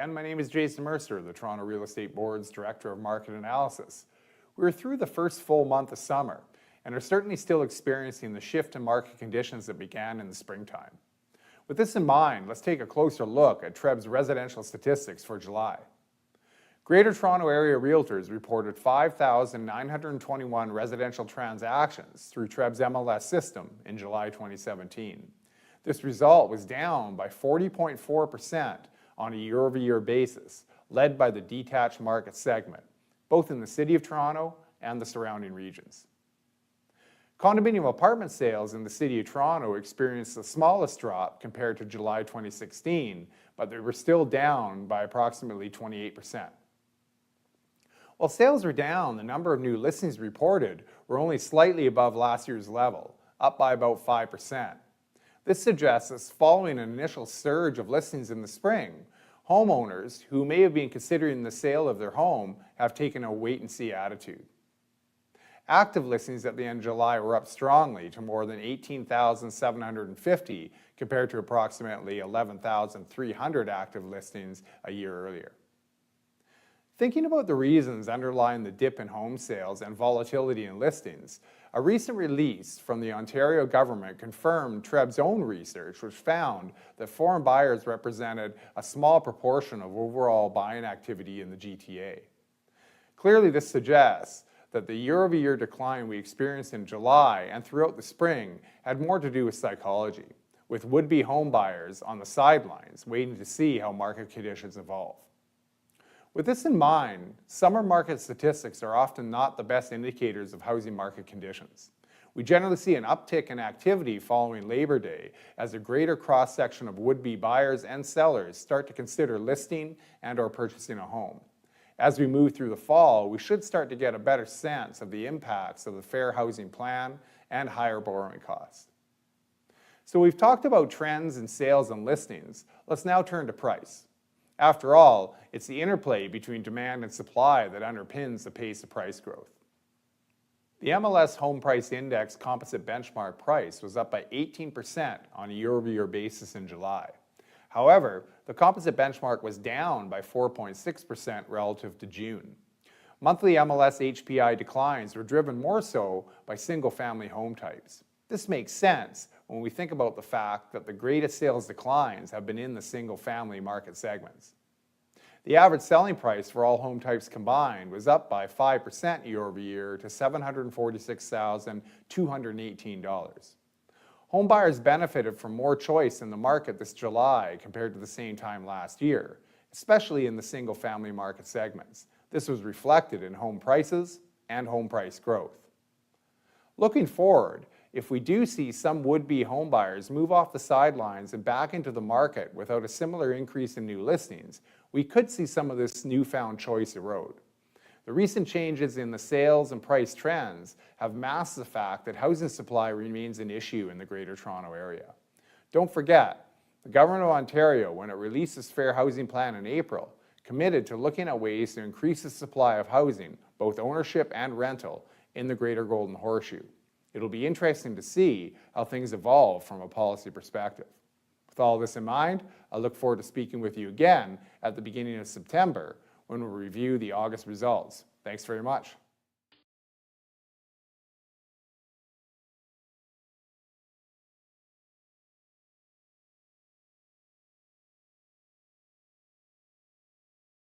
again. My name is Jason Mercer, the Toronto Real Estate Board's Director of Market Analysis. We're through the first full month of summer and are certainly still experiencing the shift in market conditions that began in the springtime. With this in mind, let's take a closer look at TREB's residential statistics for July. Greater Toronto Area Realtors reported 5,921 residential transactions through TREB's MLS system in July 2017. This result was down by 40.4% on a year-over-year basis, led by the detached market segment, both in the City of Toronto and the surrounding regions. Condominium apartment sales in the City of Toronto experienced the smallest drop compared to July 2016, but they were still down by approximately 28%. While sales were down, the number of new listings reported were only slightly above last year's level, up by about 5%. This suggests that following an initial surge of listings in the spring, homeowners who may have been considering the sale of their home have taken a wait-and-see attitude. Active listings at the end of July were up strongly to more than 18,750 compared to approximately 11,300 active listings a year earlier. Thinking about the reasons underlying the dip in home sales and volatility in listings, a recent release from the Ontario government confirmed TREB's own research, which found that foreign buyers represented a small proportion of overall buying activity in the GTA. Clearly, this suggests that the year-over-year decline we experienced in July and throughout the spring had more to do with psychology, with would-be home buyers on the sidelines waiting to see how market conditions evolve. With this in mind, summer market statistics are often not the best indicators of housing market conditions. We generally see an uptick in activity following Labor Day as a greater cross-section of would-be buyers and sellers start to consider listing and/or purchasing a home. As we move through the fall, we should start to get a better sense of the impacts of the Fair Housing Plan and higher borrowing costs. So we've talked about trends in sales and listings. Let's now turn to price. After all, it's the interplay between demand and supply that underpins the pace of price growth. The MLS Home Price Index composite benchmark price was up by 18% on a year-over-year basis in July. However, the composite benchmark was down by 4.6% relative to June. Monthly MLS HPI declines were driven more so by single-family home types. This makes sense when we think about the fact that the greatest sales declines have been in the single-family market segments. The average selling price for all home types combined was up by 5% year-over-year to $746,218. Home buyers benefited from more choice in the market this July compared to the same time last year, especially in the single-family market segments. This was reflected in home prices and home price growth. Looking forward, if we do see some would-be homebuyers move off the sidelines and back into the market without a similar increase in new listings, we could see some of this newfound choice erode. The recent changes in the sales and price trends have masked the fact that housing supply remains an issue in the Greater Toronto Area. Don't forget, the Government of Ontario, when it released its Fair Housing Plan in April, committed to looking at ways to increase the supply of housing, both ownership and rental, in the Greater Golden Horseshoe. It'll be interesting to see how things evolve from a policy perspective. With all this in mind, I look forward to speaking with you again at the beginning of September when we'll review the August results. Thanks very much.